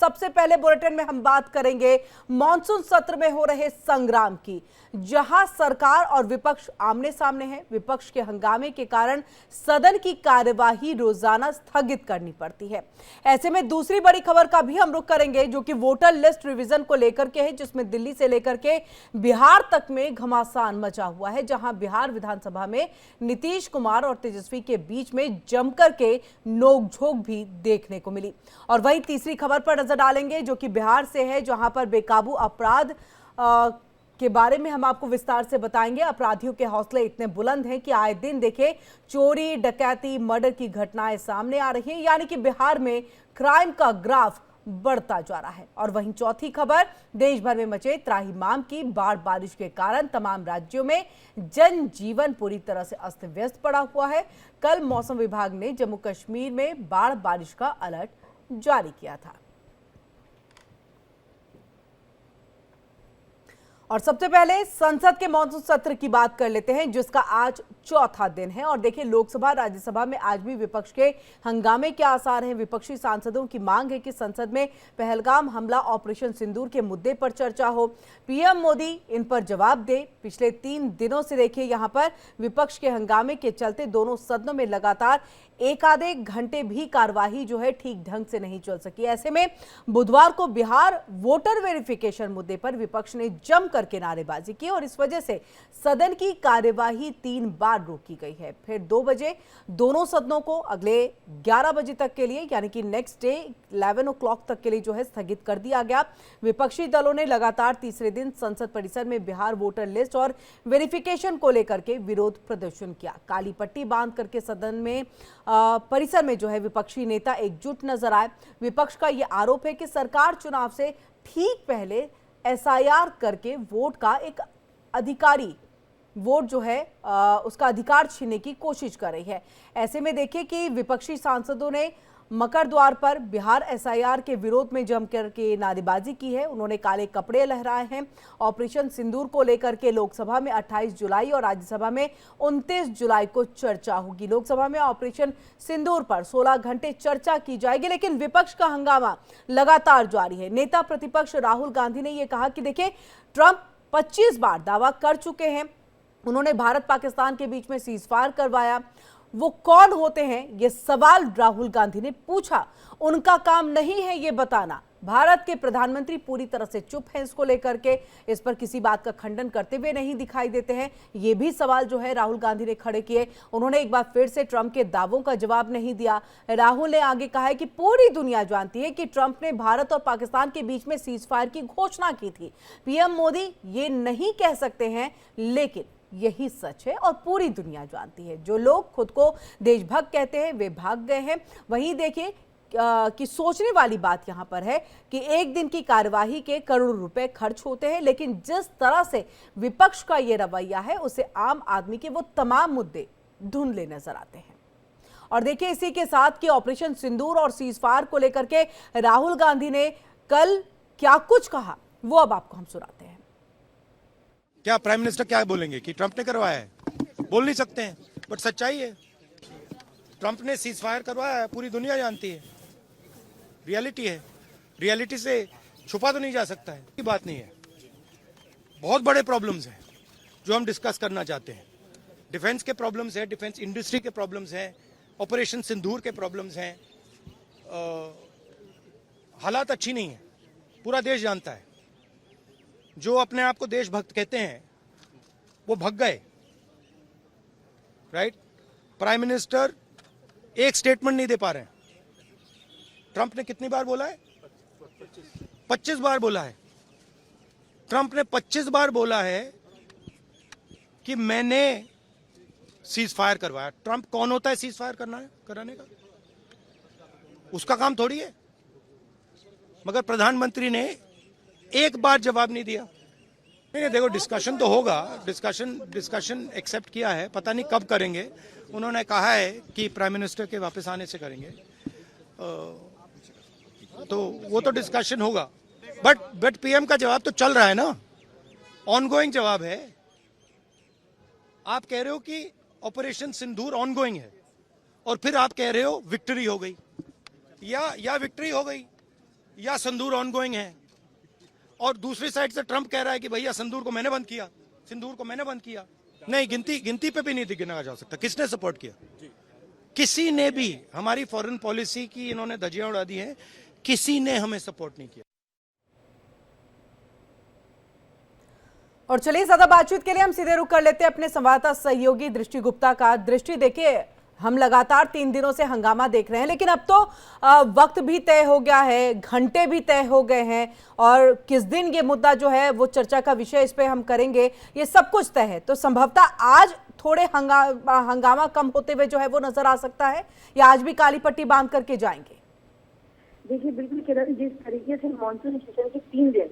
सबसे पहले बुलेटिन में हम बात करेंगे मॉनसून सत्र में हो रहे संग्राम की, जहां सरकार और विपक्ष आमने सामने है। विपक्ष के हंगामे के कारण सदन की कार्यवाही रोजाना स्थगित करनी पड़ती है। ऐसे में दूसरी बड़ी खबर का भी हम रुख करेंगे, जो कि वोटर लिस्ट रिवीजन को लेकर के है, जिसमें दिल्ली से लेकर के बिहार तक में घमासान मचा हुआ है, जहां बिहार विधानसभा में नीतीश कुमार और तेजस्वी के बीच में जमकर के नोकझोंक भी देखने को मिली। और वहीं तीसरी खबर पर नजर डालेंगे, जो कि बिहार से है, जहां पर बेकाबू अपराध के बारे में हम आपको विस्तार से बताएंगे। अपराधियों के हौसले इतने बुलंद हैं कि आए दिन देखे चोरी, डकैती, मर्डर की घटनाएं सामने आ रही हैं, यानी कि बिहार में क्राइम का ग्राफ बढ़ता जा रहा है। और वहीं चौथी खबर, देश भर में मचे त्राहिमाम की बाढ़ बारिश के कारण तमाम राज्यों में जनजीवन पूरी तरह से अस्त व्यस्त पड़ा हुआ है। कल मौसम विभाग ने जम्मू कश्मीर में बाढ़ बारिश का अलर्ट जारी किया था। और सबसे पहले संसद के मॉनसून सत्र की बात कर लेते हैं, जिसका आज चौथा दिन है। और देखिए, लोकसभा राज्यसभा में आज भी विपक्ष के हंगामे के आसार हैं। विपक्षी सांसदों की मांग है कि संसद में पहलगाम हमला, ऑपरेशन सिंदूर के मुद्दे पर चर्चा हो, पीएम मोदी इन पर जवाब दे। पिछले 3 दिनों से देखिए, यहां पर विपक्ष के हंगामे के चलते दोनों सदनों में लगातार एक आधे घंटे भी कार्यवाही जो है ठीक ढंग से नहीं चल सकी। ऐसे में बुधवार को बिहार वोटर वेरिफिकेशन मुद्दे पर विपक्ष ने जम करके नारेबाजी की और इस वजह से सदन की कार्यवाही 3 बार रोकी गई है। फिर 2 बजे दोनों सदनों को अगले 11 बजे तक के लिए, यानी कि नेक्स्ट डे 11 o'clock तक के लिए जो है स्थगित कर दिया गया। विपक्षी दलों ने लगातार तीसरे दिन संसद परिसर में बिहार वोटर लिस्ट और वेरिफिकेशन को लेकर के विरोध प्रदर्शन किया। काली पट्टी बांध करके सदन में परिसर में जो है विपक्षी नेता एकजुट नजर आए। विपक्ष का यह आरोप है कि सरकार चुनाव से ठीक पहले एसआईआर करके वोट का एक अधिकारी वोट जो है उसका अधिकार छीनने की कोशिश कर रही है। ऐसे में देखिए कि विपक्षी सांसदों ने मकर द्वार पर बिहार एसआईआर के विरोध में जमकर के नारेबाजी की है। उन्होंने काले कपड़े लहराए हैं। ऑपरेशन सिंदूर को लेकर के लोकसभा में 28 जुलाई और राज्यसभा में 29 जुलाई को चर्चा होगी। लोकसभा में ऑपरेशन सिंदूर पर 16 घंटे चर्चा की जाएगी, लेकिन विपक्ष का हंगामा लगातार जारी है। नेता प्रतिपक्ष राहुल गांधी ने यह कहा कि देखिए, ट्रंप 25 बार दावा कर चुके हैं, उन्होंने भारत पाकिस्तान के बीच में सीजफायर करवाया। वो कौन होते हैं, ये सवाल राहुल गांधी ने पूछा। उनका काम नहीं है ये बताना। भारत के प्रधानमंत्री पूरी तरह से चुप हैं इसको लेकर के, इस पर किसी बात का खंडन करते हुए नहीं दिखाई देते हैं। ये भी सवाल जो है राहुल गांधी ने खड़े किए। उन्होंने एक बार फिर से ट्रंप के दावों का जवाब नहीं दिया। राहुल ने आगे कहा है कि पूरी दुनिया जानती है कि ट्रंप ने भारत और पाकिस्तान के बीच में सीजफायर की घोषणा की थी। पीएम मोदी ये नहीं कह सकते हैं, लेकिन यही सच है और पूरी दुनिया जानती है। जो लोग खुद को देशभक्त कहते हैं वे भाग गए हैं। वहीं देखिए कि सोचने वाली बात यहां पर है कि एक दिन की कार्यवाही के करोड़ों रुपए खर्च होते हैं, लेकिन जिस तरह से विपक्ष का यह रवैया है, उसे आम आदमी के वो तमाम मुद्दे धुंधले नजर आते हैं। और देखिए, इसी के साथ कि ऑपरेशन सिंदूर और सीजफायर को लेकर के राहुल गांधी ने कल क्या कुछ कहा, वो अब आपको हम सुनाते हैं। क्या प्राइम मिनिस्टर क्या बोलेंगे कि ट्रंप ने करवाया है? बोल नहीं सकते हैं, बट सच्चाई है, ट्रंप ने सीज फायर करवाया है, पूरी दुनिया जानती है। रियलिटी है, रियलिटी से छुपा तो नहीं जा सकता है, की बात नहीं है। बहुत बड़े प्रॉब्लम्स हैं जो हम डिस्कस करना चाहते हैं। डिफेंस के प्रॉब्लम्स हैं, डिफेंस इंडस्ट्री के प्रॉब्लम्स हैं, ऑपरेशन सिंदूर के प्रॉब्लम्स हैं। हालात अच्छी नहीं है, पूरा देश जानता है। जो अपने आप को देशभक्त कहते हैं वो भग गए, राइट? प्राइम मिनिस्टर एक स्टेटमेंट नहीं दे पा रहे हैं। ट्रंप ने कितनी बार बोला है? 25 बार बोला है। ट्रंप ने 25 बार बोला है कि मैंने सीज फायर करवाया। ट्रंप कौन होता है सीज फायर कराने का? उसका काम थोड़ी है। मगर प्रधानमंत्री ने एक बार जवाब नहीं दिया। नहीं, देखो, डिस्कशन तो होगा, डिस्कशन एक्सेप्ट किया है, पता नहीं कब करेंगे। उन्होंने कहा है कि प्राइम मिनिस्टर के वापस आने से करेंगे, तो वो तो डिस्कशन होगा। बट पीएम का जवाब तो चल रहा है ना, ऑनगोइंग जवाब है। आप कह रहे हो कि ऑपरेशन सिंदूर ऑनगोइंग है और फिर आप कह रहे हो विक्ट्री हो गई या विक्ट्री हो गई। या संदूर ऑनगोइंग है, और दूसरी साइड से ट्रंप कह रहा है कि भैया सिंदूर को मैंने बंद किया, सिंदूर को मैंने बंद किया। नहीं, गिनती पे भी नहीं गिना जा सकता। किसने सपोर्ट किया? किसी ने भी। हमारी फॉरेन पॉलिसी की इन्होंने धज्जियां उड़ा दी हैं, किसी ने हमें सपोर्ट नहीं किया। और चलिए ज्यादा बातचीत के लिए हम सीधे रुख कर लेते हैं अपने संवाददाता सहयोगी दृष्टि गुप्ता का। दृष्टि, देखिए हम लगातार 3 दिनों से हंगामा देख रहे हैं, लेकिन अब तो वक्त भी तय हो गया है, घंटे भी तय हो गए हैं, और किस दिन ये मुद्दा जो है वो चर्चा का विषय, इस पे हम करेंगे, ये सब कुछ तय है। तो संभवतः आज थोड़े हंगामा कम होते हुए जो है वो नजर आ सकता है, या आज भी काली पट्टी बांध करके जाएंगे? देखिए बिल्कुल किरण, जिस तरीके से मानसून सेशन के 3 दिन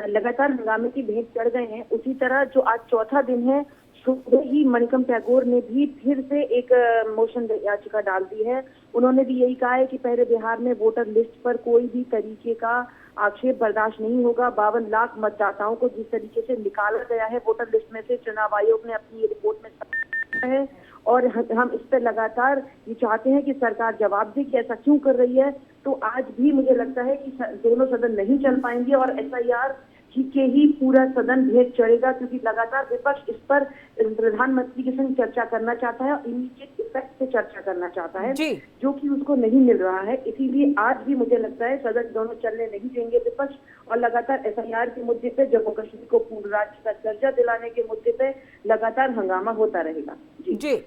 लगातार हंगामे की भेंट चढ़ गए हैं, उसी तरह जो आज चौथा दिन है, सुबह ही मणिकम टैगोर ने भी फिर से एक मोशन याचिका डाल दी है। उन्होंने भी यही कहा है कि पहले बिहार में वोटर लिस्ट पर कोई भी तरीके का आक्षेप बर्दाश्त नहीं होगा। 52 लाख मतदाताओं को जिस तरीके से निकाला गया है वोटर लिस्ट में से, चुनाव आयोग ने अपनी रिपोर्ट में है, और हम इस पर लगातार ये चाहते हैं कि सरकार जवाब दे कि ऐसा क्यों कर रही है। तो आज भी मुझे लगता है कि दोनों सदन नहीं चल पाएंगे और एसआईआर के ही पूरा सदन भेंट चढ़ेगा, क्योंकि लगातार विपक्ष इस पर प्रधानमंत्री के संग चर्चा करना चाहता है और इमीडिएट इफेक्ट से चर्चा करना चाहता है, जो कि उसको नहीं मिल रहा है। इसीलिए आज भी मुझे लगता है सदन दोनों चलने नहीं देंगे विपक्ष, और लगातार एसआईआर के मुद्दे पे, जम्मू कश्मीर को पूर्ण राज्य का दर्जा दिलाने के मुद्दे पे लगातार हंगामा होता रहेगा। जी।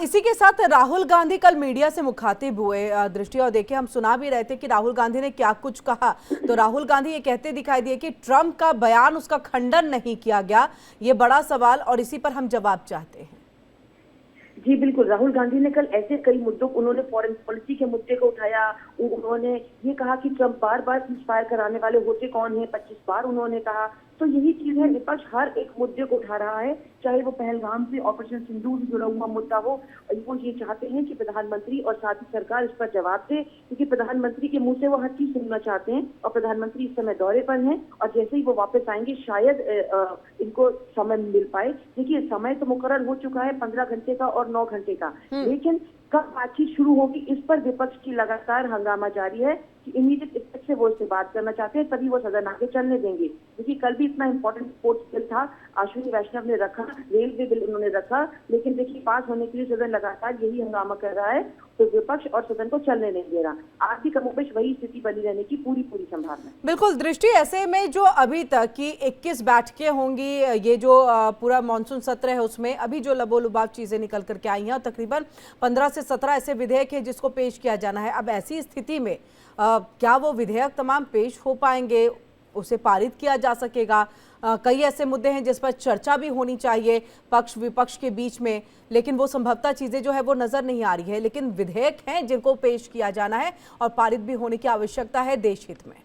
इसी के साथ राहुल गांधी कल मीडिया से मुखातिब हुए दृष्टि, और देखिए हम सुना भी रहे थे कि राहुल गांधी ने क्या कुछ कहा। तो राहुल गांधी ये कहते दिखाई दिए कि ट्रंप का बयान, उसका खंडन नहीं किया गया, ये बड़ा सवाल, और इसी पर हम जवाब चाहते हैं। जी बिल्कुल, राहुल गांधी ने कल ऐसे कई मुद्दों, उन्होंने फॉरेन पॉलिसी के मुद्दे को उठाया। उन्होंने ये कहा कि ट्रंप बार बार इंस्पायर कराने वाले होते कौन है, 25 बार उन्होंने कहा। तो यही चीज है, विपक्ष हर एक मुद्दे को उठा रहा है, चाहे वो पहलगाम से, ऑपरेशन सिंदूर से जुड़ा हुआ मुद्दा हो। वो ये चाहते हैं कि प्रधानमंत्री और साथ ही सरकार इस पर जवाब दे, क्योंकि प्रधानमंत्री के मुंह से वो हर चीज सुनना चाहते हैं, और प्रधानमंत्री इस समय दौरे पर हैं, और जैसे ही वो वापस आएंगे शायद इनको समय मिल पाए। देखिए समय तो मुकर्रर हो चुका है 15 घंटे का और 9 घंटे का, लेकिन कब बातचीत शुरू होगी इस पर विपक्ष की लगातार हंगामा जारी है कि इमीडिएट इफेक्ट से वो इससे बात करना चाहते हैं, तभी वो सदन आगे चलने देंगे। क्योंकि कल भी इतना इंपॉर्टेंट स्पोर्ट्स बिल था, अश्विनी वैष्णव ने रखा, रेलवे बिल उन्होंने रखा, लेकिन देखिए पास होने के लिए सदन लगातार यही हंगामा कर रहा है, तो विपक्ष और सदन को चलने नहीं दे रहा। आज भी कमोबेश वही स्थिति बनी रहने की पूरी संभावना। बिल्कुल दृष्टि, ऐसे में जो अभी तक की 21 बैठकें होंगी, ये जो पूरा मानसून सत्र है उसमें अभी जो लबोलुबाव चीजें निकल करके आई हैं, और तकरीबन 15 से 17 ऐसे विधेयक है जिसको पेश किया जाना है। अब ऐसी स्थिति में क्या वो विधेयक तमाम पेश हो पाएंगे, उसे पारित किया जा सकेगा? कई ऐसे मुद्दे हैं जिस पर चर्चा भी होनी चाहिए पक्ष विपक्ष के बीच में, लेकिन वो संभवतः चीजें जो है वो नजर नहीं आ रही है। लेकिन विधेयक हैं जिनको पेश किया जाना है और पारित भी होने की आवश्यकता है देश हित में।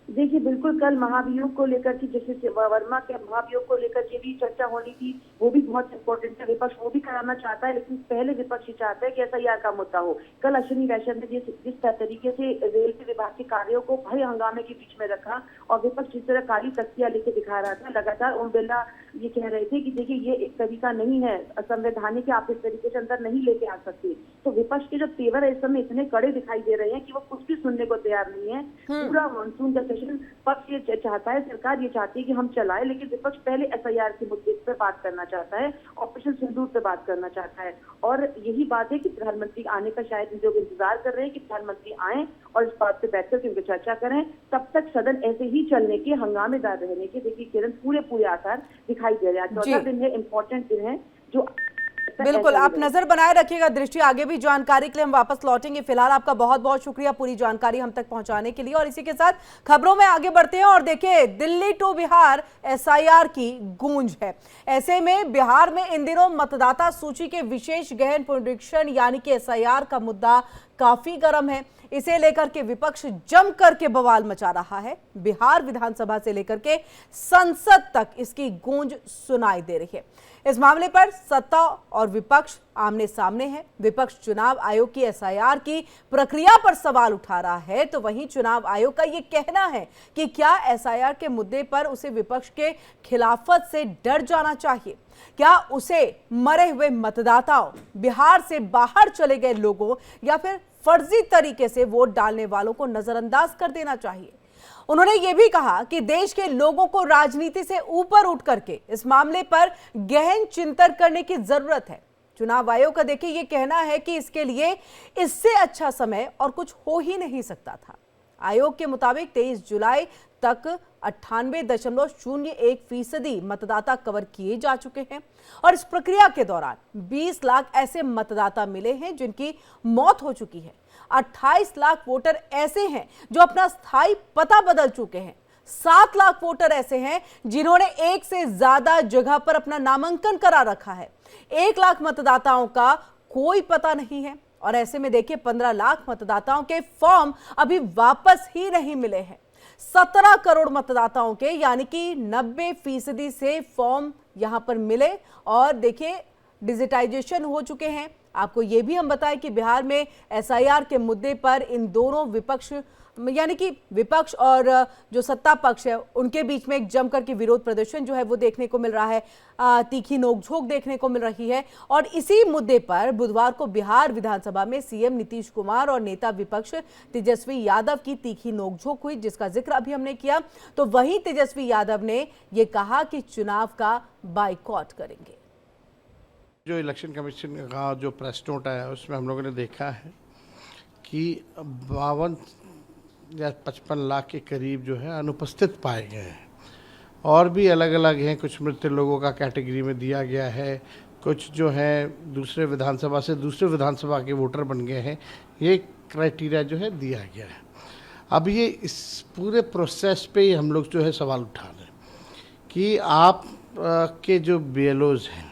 देखिए बिल्कुल, कल महाभियोग को लेकर की, जैसे वर्मा के महाभियोग को लेकर के भी चर्चा होनी थी, वो भी बहुत इंपॉर्टेंट है। विपक्ष वो भी कराना चाहता है, लेकिन पहले विपक्ष चाहता है कि एसआईआर का मुद्दा हो। कल अश्विनी वैष्णव ने जिस तरीके से रेलवे विभाग के कार्यों को भय हंगामे के बीच में रखा, और विपक्ष जिस तरह काली तख्तियां लेके दिखा रहा था, लगातार ओम बिरला ये कह रहे थे कि देखिए ये एक तरीका नहीं है, संवैधानिक, आप इस तरीके से अंदर नहीं लेके आ सकते। तो विपक्ष के जो तेवर है इस समय इतने कड़े दिखाई दे रहे हैं कि वो कुछ भी सुनने को तैयार नहीं है। पूरा मानसून का पक्ष ये चाहता है, सरकार ये चाहती है कि हम चलाए, लेकिन विपक्ष पहले एसआईआर के मुद्दे पर बात करना चाहता है, ऑपरेशन सिंदूर पर बात करना चाहता है। और यही बात है कि प्रधानमंत्री आने का शायद लोग इंतजार कर रहे हैं कि प्रधानमंत्री आए और इस बात पे बैठकर उनकी चर्चा करें। तब तक सदन ऐसे ही चलने के, हंगामेदार रहने के देखिए किरण पूरे आसार दिखाई दे रहे हैं। चौथा दिन है, इंपॉर्टेंट दिन है जो बिल्कुल आप नजर बनाए रखिएगा दृष्टि। आगे भी जानकारी के लिए हम वापस लौटेंगे। फिलहाल आपका बहुत बहुत शुक्रिया पूरी जानकारी हम तक पहुंचाने के लिए। और इसी के साथ खबरों में आगे बढ़ते हैं और देखिए दिल्ली टू बिहार एसआईआर की गूंज है। ऐसे में बिहार में इन दिनों मतदाता सूची के विशेष गहन पुनरीक्षण यानी कि एसआईआर का मुद्दा काफी गर्म है। इसे लेकर के विपक्ष जम करके बवाल मचा रहा है। बिहार विधानसभा से लेकर के संसद तक इसकी गूंज सुनाई दे रही है। इस मामले पर सत्ता और विपक्ष आमने सामने है। विपक्ष चुनाव आयोग की एसआईआर की प्रक्रिया पर सवाल उठा रहा है, तो वहीं चुनाव आयोग का यह कहना है कि क्या एसआईआर के मुद्दे पर उसे विपक्ष के खिलाफत से डर जाना चाहिए। क्या उसे मरे हुए मतदाताओं, बिहार से बाहर चले गए लोगों या फिर फर्जी तरीके से वोट डालने वालों को नजरअंदाज कर देना चाहिए। उन्होंने ये भी कहा कि देश के लोगों को राजनीति से ऊपर उठ करके इस मामले पर गहन चिंतन करने की जरूरत है। चुनाव आयोग का देखिए ये कहना है कि इसके लिए इससे अच्छा समय और कुछ हो ही नहीं सकता था। आयोग के मुताबिक 23 जुलाई तक 98.01% मतदाता कवर किए जा चुके हैं और इस प्रक्रिया के दौरान 20 लाख ऐसे मतदाता मिले हैं जिनकी मौत हो चुकी है। 28 लाख वोटर ऐसे हैं जो अपना स्थायी पता बदल चुके हैं। 7 लाख वोटर ऐसे हैं जिन्होंने एक से ज्यादा जगह पर अपना नामांकन करा रखा है। 1 लाख मतदाताओं का कोई पता नहीं है और ऐसे में देखिए 15 लाख मतदाताओं के फॉर्म अभी वापस ही नहीं मिले हैं। 17 करोड़ मतदाताओं के यानी कि 90% से फॉर्म यहां पर मिले और देखिए डिजिटाइजेशन हो चुके हैं। आपको ये भी हम बताएं कि बिहार में एसआईआर के मुद्दे पर इन दोनों विपक्ष यानी कि विपक्ष और जो सत्ता पक्ष है उनके बीच में एक जमकर के विरोध प्रदर्शन जो है वो देखने को मिल रहा है। तीखी नोकझोंक देखने को मिल रही है और इसी मुद्दे पर बुधवार को बिहार विधानसभा में सीएम नीतीश कुमार और नेता विपक्ष तेजस्वी यादव की तीखी नोकझोंक हुई, जिसका जिक्र अभी हमने किया। तो वहीं तेजस्वी यादव ने ये कहा कि चुनाव का बाइकॉट करेंगे। जो इलेक्शन कमीशन का जो प्रेस नोट आया उसमें हम लोगों ने देखा है कि 52 या 55 लाख के करीब जो है अनुपस्थित पाए गए हैं और भी अलग अलग हैं। कुछ मृत लोगों का कैटेगरी में दिया गया है, कुछ जो है दूसरे विधानसभा से दूसरे विधानसभा के वोटर बन गए हैं। ये क्राइटेरिया जो है दिया गया है। अब ये इस पूरे प्रोसेस पे ही हम लोग जो है सवाल उठा रहे हैं कि आप के जो BLOs हैं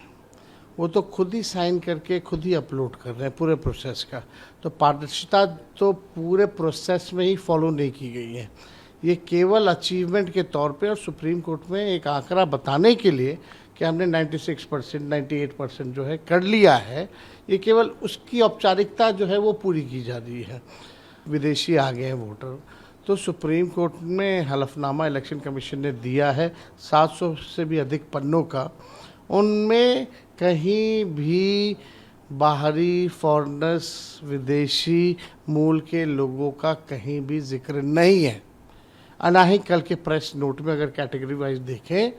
वो तो खुद ही साइन करके खुद ही अपलोड कर रहे हैं पूरे प्रोसेस का, तो पारदर्शिता तो पूरे प्रोसेस में ही फॉलो नहीं की गई है। ये केवल अचीवमेंट के तौर पे और सुप्रीम कोर्ट में एक आंकड़ा बताने के लिए कि हमने 96% 98% जो है कर लिया है, ये केवल उसकी औपचारिकता जो है वो पूरी की जा रही है। विदेशी आ गए हैं वोटर, तो सुप्रीम कोर्ट में हलफनामा इलेक्शन कमीशन ने दिया है 700 से भी अधिक पन्नों का। उनमें कहीं भी बाहरी फॉरेनर्स विदेशी मूल के लोगों का कहीं भी जिक्र नहीं है। ना ही कल के प्रेस नोट में अगर कैटेगरी वाइज देखें,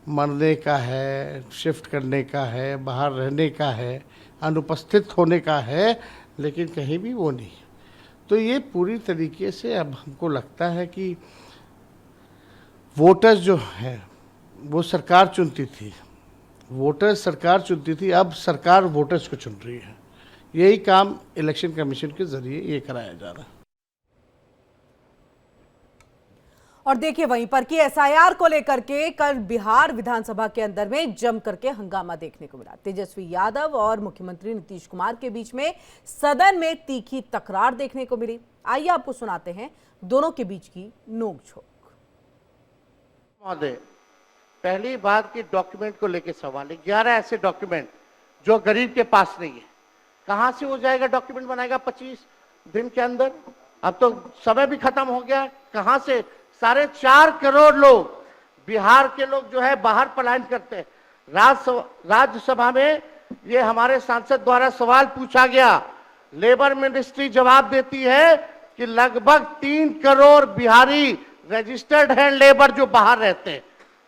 मरने का है, शिफ्ट करने का है, बाहर रहने का है, अनुपस्थित होने का है, लेकिन कहीं भी वो नहीं। तो ये पूरी तरीके से अब हमको लगता है कि वोटर्स जो हैं वो सरकार चुनती थी, वोटर्स सरकार चुनती थी, अब सरकार वोटर्स को चुन रही है। यही काम इलेक्शन कमीशन के जरिए ये कराया जा रहा है। और देखिए वहीं पर कि एसआईआर को लेकर के कल बिहार विधानसभा के अंदर में जम करके हंगामा देखने को मिला। तेजस्वी यादव और मुख्यमंत्री नीतीश कुमार के बीच में सदन में तीखी तकरार देखने को मिली। आइए आपको सुनाते हैं दोनों के बीच की नोकझोंक। महोदय, पहली बात कि डॉक्यूमेंट को लेकर सवाल है। 11 ऐसे डॉक्यूमेंट जो गरीब के पास नहीं है, कहां से हो जाएगा? डॉक्यूमेंट बनाएगा 25 दिन के अंदर? अब तो समय भी खत्म हो गया। कहां से? 4.5 करोड़ लोग, बिहार के लोग जो है बाहर पलायन करते हैं। राज्यसभा में ये हमारे सांसद द्वारा सवाल पूछा गया, लेबर मिनिस्ट्री जवाब देती है कि लगभग 3 करोड़ बिहारी रजिस्टर्ड हैं लेबर जो बाहर रहते हैं,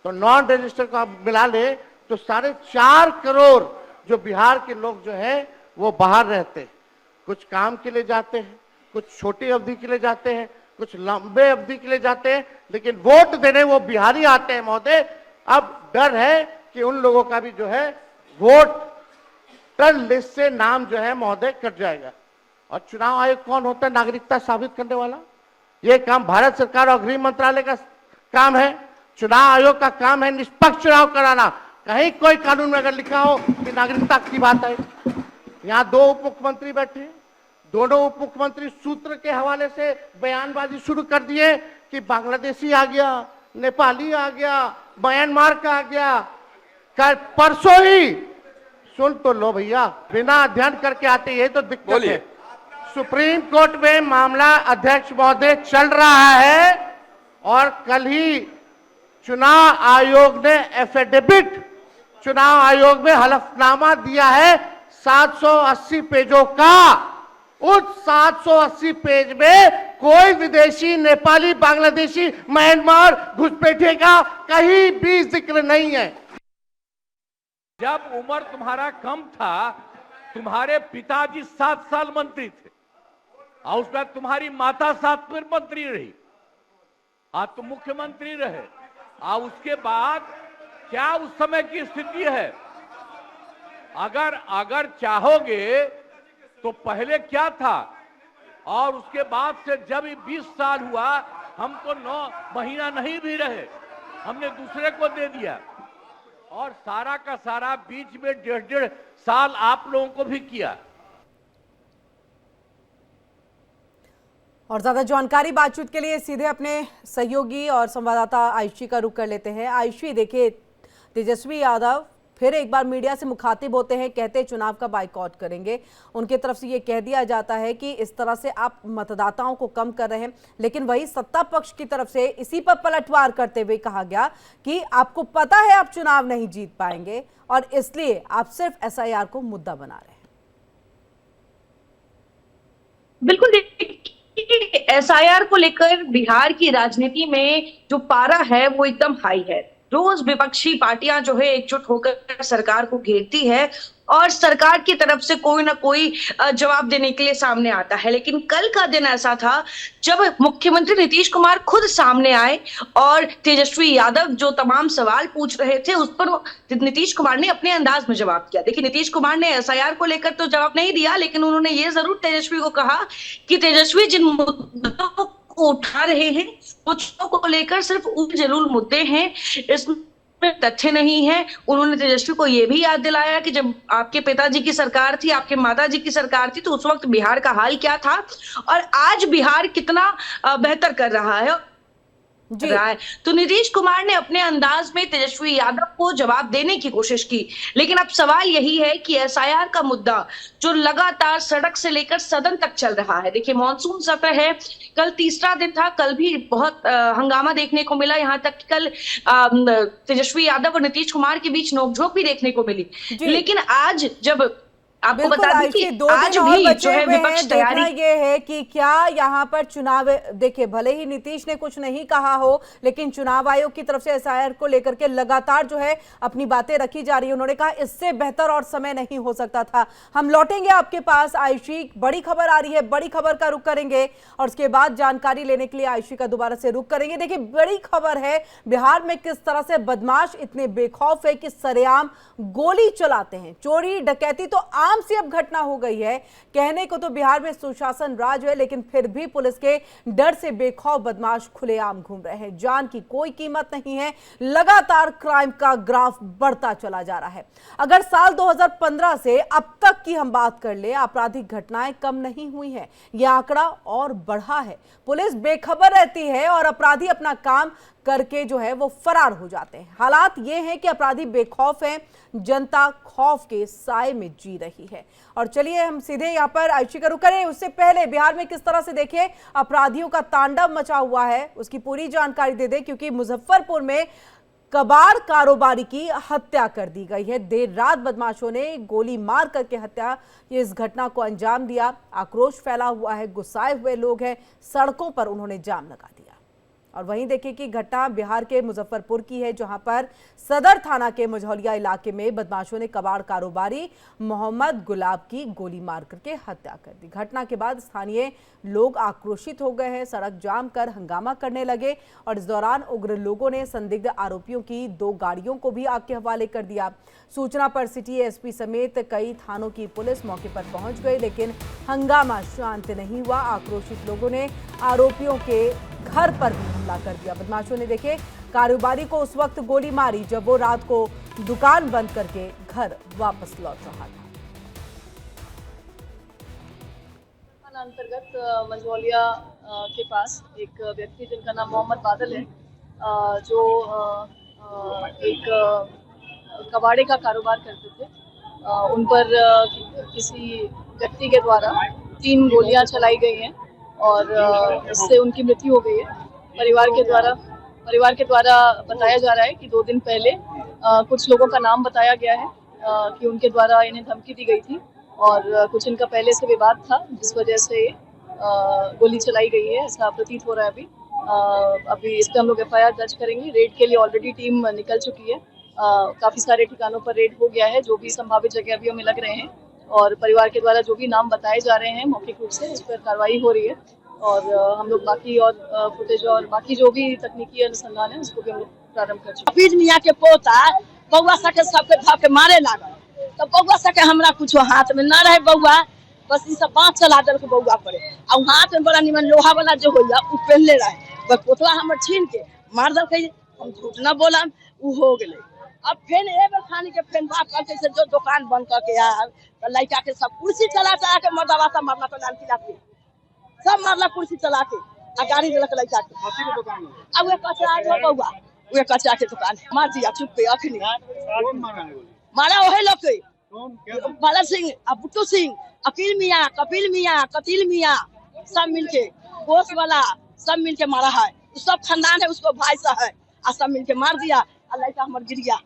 तो नॉन रजिस्टर्ड को आप मिला ले तो 4.5 करोड़ जो बिहार के लोग जो हैं वो बाहर रहते हैं। कुछ काम के लिए जाते हैं, कुछ छोटी अवधि के लिए जाते हैं, कुछ लंबे अवधि के लिए जाते हैं, लेकिन वोट देने वो बिहारी आते हैं महोदय। अब डर है कि उन लोगों का भी जो है वोटर लिस्ट से नाम जो है महोदय कट जाएगा। और चुनाव आयोग कौन होता है? नागरिकता साबित करने वाला। ये काम भारत सरकार और गृह मंत्रालय का काम है। चुनाव आयोग का काम है निष्पक्ष चुनाव कराना। कहीं कोई कानून में अगर लिखा हो कि नागरिकता की बात है। यहाँ 2 उप मुख्यमंत्री बैठे, दोनों उप मुख्यमंत्री सूत्र के हवाले से बयानबाजी शुरू कर दिए कि बांग्लादेशी आ गया, नेपाली आ गया, म्यांमार का आ गया। कल परसों ही सुन तो लो भैया, बिना अध्ययन करके आते, ये तो दिक्कत है। सुप्रीम कोर्ट में मामला अध्यक्ष महोदय चल रहा है और कल ही चुनाव आयोग ने एफिडेविट, चुनाव आयोग में हलफनामा दिया है 780 पेजों का। उस 780 पेज में कोई विदेशी, नेपाली, बांग्लादेशी, म्यांमार घुसपैठे का कहीं भी जिक्र नहीं है। जब उम्र तुम्हारा कम था, तुम्हारे पिताजी 7 साल मंत्री थे और उसमें तुम्हारी माता 7 फिर मंत्री रही, आज तुम मुख्यमंत्री रहे। और उसके बाद क्या उस समय की स्थिति है? अगर चाहोगे तो पहले क्या था और उसके बाद से जब 20 साल हुआ, हम तो 9 महीना नहीं भी रहे, हमने दूसरे को दे दिया और सारा का सारा बीच में 1.5 साल आप लोगों को भी किया। और ज्यादा जानकारी बातचीत के लिए सीधे अपने सहयोगी और संवाददाता आयुषी का रुख कर लेते हैं। आयुषी, देखिए तेजस्वी यादव फिर एक बार मीडिया से मुखातिब होते हैं, कहते हैं चुनाव का बाइकआउट करेंगे। उनकी तरफ से ये कह दिया जाता है कि इस तरह से आप मतदाताओं को कम कर रहे हैं, लेकिन वही सत्ता पक्ष की तरफ से इसी पर पलटवार करते हुए कहा गया कि आपको पता है आप चुनाव नहीं जीत पाएंगे और इसलिए आप सिर्फ एसआईआर को मुद्दा बना रहे हैं। बिल्कुल, देखिए एसआईआर को लेकर बिहार की राजनीति में जो पारा है वो एकदम हाई है। रोज विपक्षी पार्टियां जो है एकजुट होकर सरकार को घेरती है और सरकार की तरफ से कोई ना कोई जवाब देने के लिए सामने आता है। लेकिन कल का दिन ऐसा था जब मुख्यमंत्री नीतीश कुमार खुद सामने आए और तेजस्वी यादव जो तमाम सवाल पूछ रहे थे उस पर नीतीश कुमार ने अपने अंदाज में जवाब दिया। देखिए, नीतीश कुमार ने एसआईआर को लेकर तो जवाब नहीं दिया, लेकिन उन्होंने ये जरूर तेजस्वी को कहा कि तेजस्वी जिन मुद्दों को उठा रहे हैं मुद्दों को लेकर सिर्फ उन जरूर मुद्दे हैं, इसमें तथ्य नहीं है। उन्होंने तेजस्वी को यह भी याद दिलाया कि जब आपके पिताजी की सरकार थी, आपके माताजी की सरकार थी, तो उस वक्त बिहार का हाल क्या था और आज बिहार कितना बेहतर कर रहा है। तो नीतीश कुमार ने अपने अंदाज में तेजस्वी यादव को जवाब देने की कोशिश की, लेकिन अब सवाल यही है कि एसआईआर का मुद्दा जो लगातार सड़क से लेकर सदन तक चल रहा है। देखिए, मॉनसून सत्र है, कल तीसरा दिन था, कल भी बहुत हंगामा देखने को मिला। यहाँ तक कल तेजस्वी यादव और नीतीश कुमार के बीच नोकझोंक भी देखने को मिली। लेकिन आज जब आपको बता दें कि आज भी जो है विपक्ष तैयारी ये है कि क्या यहाँ पर चुनाव, देखिए भले ही नीतीश ने कुछ नहीं कहा हो, लेकिन चुनाव आयोग की तरफ से एसआईआर को लेकर के लगातार जो है अपनी बातें रखी जा रही है। उन्होंने कहा इससे बेहतर और समय नहीं हो सकता था। हम लौटेंगे आपके पास आयुषी, बड़ी खबर आ रही है, बड़ी खबर का रुख करेंगे और उसके बाद जानकारी लेने के लिए आयुषी का दोबारा से रुख करेंगे। देखिए, बड़ी खबर है, बिहार में किस तरह से बदमाश इतने बेखौफ है कि सरेआम गोली चलाते हैं। चोरी डकैती तो आम सी अब घटना हो गई है। कहने को तो बिहार में सुशासन राज है, लेकिन फिर भी पुलिस के डर से बेखौफ बदमाश खुलेआम घूम रहे हैं। जान की कोई कीमत नहीं है, लगातार क्राइम का ग्राफ बढ़ता चला जा रहा है। अगर साल 2015 से अब तक की हम बात कर ले, आपराधिक घटनाएं कम नहीं हुई हैं, यह आंकड़ा और बढ़ा है। पुलिस बेखबर रहती है और अपराधी अपना काम करके जो है वो फरार हो जाते हैं। हालात ये हैं कि अपराधी बेखौफ हैं, जनता खौफ के साए में जी रही है। और चलिए हम सीधे यहाँ पर आयुषी का रुख करें। उससे पहले बिहार में किस तरह से देखिए अपराधियों का तांडव मचा हुआ है, उसकी पूरी जानकारी दे दें, क्योंकि मुजफ्फरपुर में कबाड़ कारोबारी की हत्या कर दी गई है। देर रात बदमाशों ने गोली मार करके हत्या इस घटना को अंजाम दिया। आक्रोश फैला हुआ है, गुस्साए हुए लोग हैं, सड़कों पर उन्होंने जाम लगा दिया। और वहीं देखिए कि घटना बिहार के मुजफ्फरपुर की है, जहां पर सदर थाना के मझौलिया इलाके में बदमाशों ने कबाड़ कारोबारी मोहम्मद गुलाब की गोली मार करके हत्या कर दी। घटना के बाद स्थानीय लोग आक्रोशित हो गए हैं, सड़क जाम कर हंगामा करने लगे और इस दौरान उग्र लोगों ने संदिग्ध आरोपियों की 2 गाड़ियों को भी आग के हवाले कर दिया। सूचना पर सिटी एसपी समेत कई थानों की पुलिस मौके पर पहुंच गई, लेकिन हंगामा शांत नहीं हुआ। आक्रोशित लोगों ने आरोपियों के घर पर भी हमला कर दिया। बदमाशों ने देखे कारोबारी को उस वक्त गोली मारी जब वो रात को दुकान बंद करके घर वापस लौट रहा था। अंतर्गत मझौलिया के पास एक व्यक्ति जिनका नाम मोहम्मद बादल है, जो एक कबाड़े का कारोबार करते थे, उन पर किसी व्यक्ति के द्वारा 3 गोलियां चलाई गई हैं और इससे उनकी मृत्यु हो गई है। परिवार के द्वारा बताया जा रहा है कि 2 दिन पहले कुछ लोगों का नाम बताया गया है कि उनके द्वारा इन्हें धमकी दी गई थी और कुछ इनका पहले से विवाद था जिस वजह से गोली चलाई गई है, ऐसा प्रतीत हो रहा है अभी। अभी इस पर हम लोग FIR दर्ज करेंगे। रेड के लिए ऑलरेडी टीम निकल चुकी है। काफी सारे ठिकानों पर रेड हो गया है, जो भी संभावित जगह अभी हमें लग रहे हैं, और परिवार के द्वारा जो भी नाम बताए जा रहे हैं मौखिक रूप से, उस पर कार्रवाई हो रही है। और हम लोग बाकी और फुटेज और बाकी जो भी तकनीकी अनुसंधान है उसको भी हम लोग प्रारंभ कर चुके हैं। पीर मियाँ के पोता बउआ सके सबके धके मारे लागल, तो बउआ सके हमरा कुछ हाथ में न रहे, बउआ बस ई सब बात चला दल के बउआ पड़े, और हाथ में बड़ा निमन लोहा वाला जो होइया उ पहनले रहे, बस पोतवा हमर छीन के मार दल के। हम झूठ न बोला, उ हो गेले। अब फेन एबे खानी के फेन बात करके से जो दुकान बंद करके यार, तो लड़का के सब कुर्सी चला चला के मर्दवा सब मारला, तो लाल किला के सब मारला कुर्सी चला के, आ गाड़ी देलक लड़का के। अब वे कचरा जो बउआ वे कचरा के दुकान मार दिया चुप पे। अखनी मारा ओहे लोग के, बाला सिंह, बुट्टू सिंह, अकील मियाँ, कपिल मियाँ, कतील मियाँ, सब मिलके बोस वाला सब मिलके मारा है। सब खानदान है, उसको भाई सा है, आ सब मिलके मार दिया। और लड़का हमर गिर गया,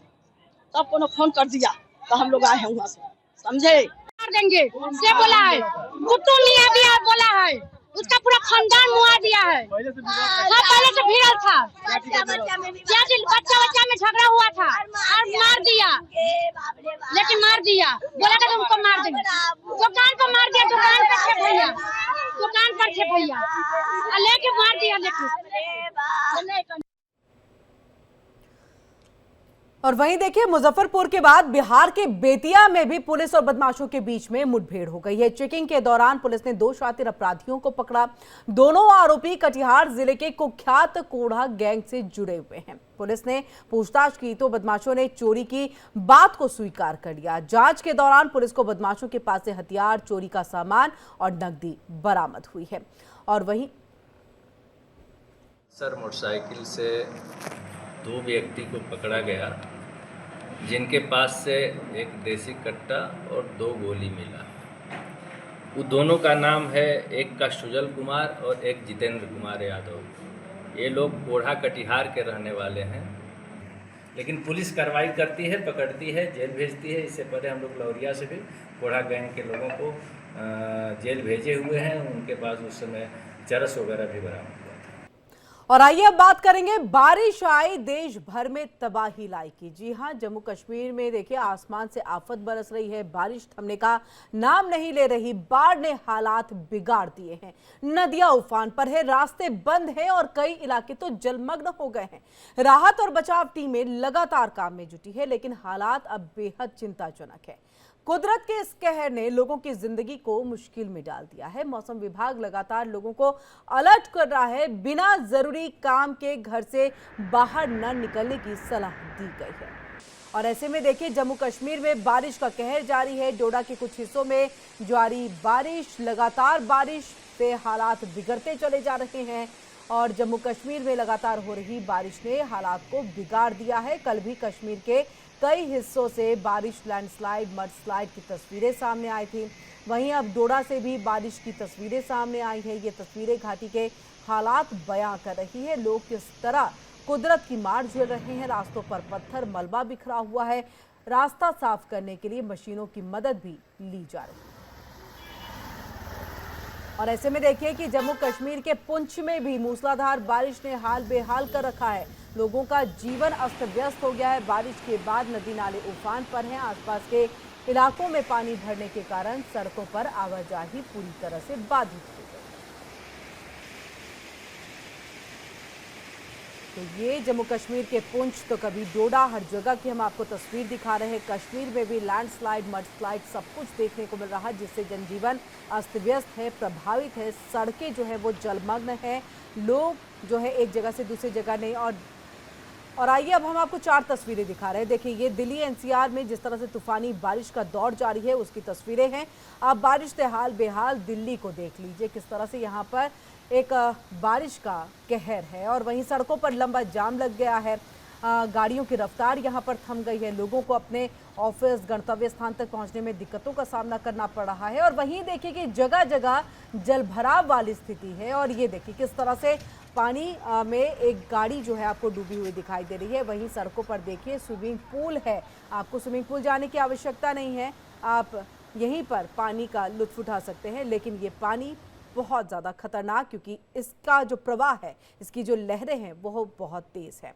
तब कोनो फोन कर दिया, तो हम लोग आए हैं वहाँ से, समझे। मार देंगे से बोला है, बुट्टू मियाँ भी बोला है, उसका पूरा खानदान मुआ दिया है। हाँ, पहले से भिड़ल था, बच्चा में झगड़ा हुआ था और मार दिया, लेकिन मार दिया, बोला था तुमको मार देंगे। दुकान पर मार दिया, दुकान पर थे भैया, दुकान पर थे भैया, लेके मार दिया। लेकिन और वहीं देखिए, मुजफ्फरपुर के बाद बिहार के बेतिया में भी पुलिस और बदमाशों के बीच में मुठभेड़ हो गई है। चेकिंग के दौरान पुलिस ने 2 शातिर अपराधियों को पकड़ा। दोनों आरोपी कटिहार जिले के कुख्यात कोढ़ा गैंग से जुड़े हुए हैं। पुलिस ने पूछताछ की तो बदमाशों ने चोरी की बात को स्वीकार कर लिया। जांच के दौरान पुलिस को बदमाशों के पास से हथियार, चोरी का सामान और नकदी बरामद हुई है। और वहीं मोटरसाइकिल से 2 व्यक्ति को पकड़ा गया, जिनके पास से एक देसी कट्टा और 2 गोली मिला। वो दोनों का नाम है, एक का सुजल कुमार और एक जितेंद्र कुमार यादव। ये लोग कोढ़ा कटिहार के रहने वाले हैं, लेकिन पुलिस कार्रवाई करती है, पकड़ती है, जेल भेजती है। इससे पहले हम लोग लौरिया से भी कोढ़ा गैंग के लोगों को जेल भेजे हुए हैं। उनके पास उस समय चरस वगैरह भी बरामद हुआ। और आइए अब बात करेंगे, बारिश आई देश भर में तबाही लाई की। जी हां, जम्मू कश्मीर में देखिए आसमान से आफत बरस रही है। बारिश थमने का नाम नहीं ले रही। बाढ़ ने हालात बिगाड़ दिए हैं। नदियां उफान पर है, रास्ते बंद हैं और कई इलाके तो जलमग्न हो गए हैं। राहत और बचाव टीमें लगातार काम में जुटी है, लेकिन हालात अब बेहद चिंताजनक है। कुदरत के इस कहर ने लोगों की जिंदगी को मुश्किल में डाल दिया है। मौसम विभाग लगातार लोगों को अलर्ट कर रहा है। बिना जरूरी काम के घर से बाहर न निकलने की सलाह दी गई है। और ऐसे में देखिए, जम्मू कश्मीर में बारिश का कहर जारी है। डोडा के कुछ हिस्सों में जारी बारिश, लगातार बारिश से हालात बिगड़ते चले जा रहे हैं। और जम्मू कश्मीर में लगातार हो रही बारिश ने हालात को बिगाड़ दिया है। कल भी कश्मीर के कई हिस्सों से बारिश, लैंडस्लाइड, मडस्लाइड की तस्वीरें सामने आई थी। वहीं अब डोडा से भी बारिश की तस्वीरें सामने आई है। ये तस्वीरें घाटी के हालात बयां कर रही है। लोग किस तरह कुदरत की मार झेल रहे हैं। रास्तों पर पत्थर, मलबा बिखरा हुआ है। रास्ता साफ करने के लिए मशीनों की मदद भी ली जा रही है। और ऐसे में देखिए कि जम्मू कश्मीर के पुंछ में भी मूसलाधार बारिश ने हाल बेहाल कर रखा है। लोगों का जीवन अस्त व्यस्त हो गया है। बारिश के बाद नदी नाले उफान पर हैं। आसपास के इलाकों में पानी भरने के कारण सड़कों पर आवाजाही पूरी तरह से बाधित हो गई। तो ये जम्मू कश्मीर के पुंछ, तो कभी डोडा, हर जगह की हम आपको तस्वीर दिखा रहे हैं। कश्मीर में भी लैंडस्लाइड, मडस्लाइड सब कुछ देखने को मिल रहा है, जिससे जनजीवन अस्त व्यस्त है, प्रभावित है। सड़कें जो है वो जलमग्न है। लोग जो है एक जगह से दूसरी जगह नहीं। और आइए अब हम आपको 4 तस्वीरें दिखा रहे हैं। देखिए, ये दिल्ली एनसीआर में जिस तरह से तूफानी बारिश का दौर जारी है, उसकी तस्वीरें हैं। आप बारिश से हाल बेहाल दिल्ली को देख लीजिए, किस तरह से यहाँ पर एक बारिश का कहर है। और वहीं सड़कों पर लंबा जाम लग गया है। गाड़ियों की रफ्तार यहाँ पर थम गई है। लोगों को अपने ऑफिस, गंतव्य स्थान तक पहुँचने में दिक्कतों का सामना करना पड़ रहा है। और वहीं देखिए कि जगह जगह जलभराव वाली स्थिति है। और ये देखिए किस तरह से पानी में एक गाड़ी जो है आपको डूबी हुई दिखाई दे रही है। वहीं सड़कों पर देखिए स्विमिंग पूल है। आपको स्विमिंग पूल जाने की आवश्यकता नहीं है। आप यहीं पर पानी का लुत्फ उठा सकते हैं। लेकिन ये पानी बहुत ज़्यादा खतरनाक, क्योंकि इसका जो प्रवाह है, इसकी जो लहरें हैं वो बहुत तेज़ है।